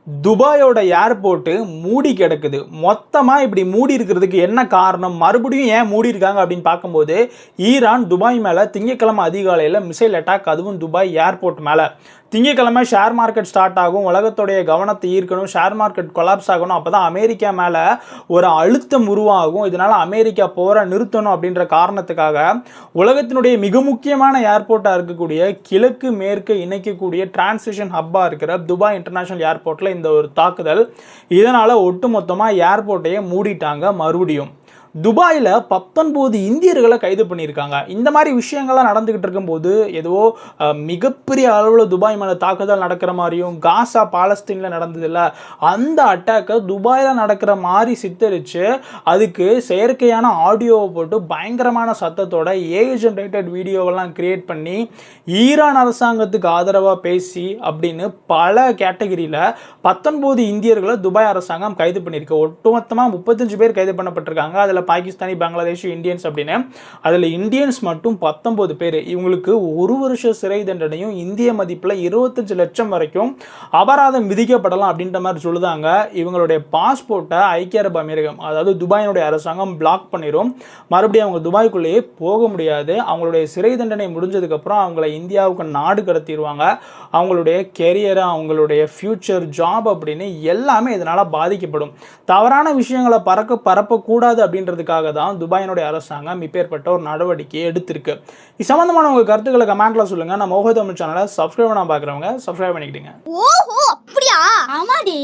துபாயோட airport மூடி கிடக்குது. மொத்தமா இப்படி மூடி இருக்கிறதுக்கு என்ன காரணம்? மறுபடியும் ஏன் மூடி இருக்காங்க அப்படின்னு பார்க்கும்போது, ஈரான் துபாய் மேல திங்கட்கிழமை அதிகாலையில மிசைல் அட்டாக், அதுவும் துபாய் ஏர்போர்ட் மேல. திங்கட்கிழமை ஷேர் மார்க்கெட் ஸ்டார்ட் ஆகும். உலகத்துடைய கவனத்தை ஈர்க்கணும். ஷேர் மார்க்கெட் கொலாப்ஸ் ஆகணும். அப்பதான் அமெரிக்கா மேல ஒரு அழுத்தம் உருவாகும். இதனால அமெரிக்கா போரை நிறுத்தணும் அப்படின்ற காரணத்துக்காக உலகத்தினுடைய மிக முக்கியமான ஏர்போர்ட்டா இருக்கக்கூடிய கிழக்கு மேற்கு இணைக்கக்கூடிய டிரான்சிஷன் ஹப்பா இருக்கிற துபாய் இன்டர்நேஷனல் ஏர்போர்ட்ல இந்த ஒரு தாக்குதல். இதனால ஒட்டுமொத்தமா ஏர்போர்ட்டையே மூடிட்டாங்க மறுபடியும். துபாயில் 19 இந்தியர்களை கைது பண்ணியிருக்காங்க. இந்த மாதிரி விஷயங்கள்லாம் நடந்துகிட்டு இருக்கும்போது ஏதோ மிகப்பெரிய அளவில் துபாய் மேலே தாக்குதல் நடக்கிற மாதிரியும், காசா பாலஸ்தீனில் நடந்ததில்ல அந்த அட்டாக்கை துபாயில் நடக்கிற மாதிரி சித்தரித்து அதுக்கு செயற்கையான ஆடியோவை போட்டு பயங்கரமான சத்தத்தோட ஏஐ ஜென்ரேட்டட் வீடியோவெல்லாம் கிரியேட் பண்ணி ஈரான் அரசாங்கத்துக்கு ஆதரவாக பேசி அப்படின்னு பல கேட்டகரியில் 19 இந்தியர்களை துபாய் அரசாங்கம் கைது பண்ணியிருக்கு. ஒட்டுமொத்தமாக 35 பேர் கைது பண்ணப்பட்டிருக்காங்க. அதில் பாகிஸ்தானி, பங்களாதேஷ், இந்தியன்ஸ் அப்படின்னு. அதில் இந்தியன்ஸ் மட்டும் 19 பேர். இவங்களுக்கு 1 வருஷ சிறை தண்டனையும் இந்திய மதிப்பில் 25 லட்சம் வரைக்கும் அபராதம் விதிக்கப்படலாம் அப்படின்ற மாதிரி சொல்லுதாங்க. இவங்களுடைய பாஸ்போர்ட்டை ஐக்கிய அரபு அமீரகம், அதாவது துபாயினுடைய அரசாங்கம் பிளாக் பண்ணிடும். மறுபடியும் அவங்க துபாய்க்குள்ளேயே போக முடியாது. அவங்களுடைய சிறை தண்டனை முடிஞ்சதுக்கப்புறம் அவங்கள இந்தியாவுக்கு நாடு கடத்திடுவாங்க. அவங்களுடைய கெரியரை, அவங்களுடைய ஃபியூச்சர், ஜாப் அப்படின்னு எல்லாமே இதனால் பாதிக்கப்படும். தவறான விஷயங்களை பரப்பக்கூடாது அப்படின்றதுக்காக தான் துபாயினுடைய அரசாங்கம் இப்பேற்பட்ட ஒரு நடவடிக்கையை எடுத்திருக்கு. இது சம்பந்தமான உங்கள் கருத்துக்களை கமெண்ட்ல சொல்லுங்க. நம்ம ஓஹோ தமிழ் சேனலை சப்ஸ்கிரைப் பண்ண பார்க்குறவங்க சப்ஸ்கிரைப் பண்ணிக்கிட்டுங்க. ஓஹோ அப்படியா? ஆமாடி.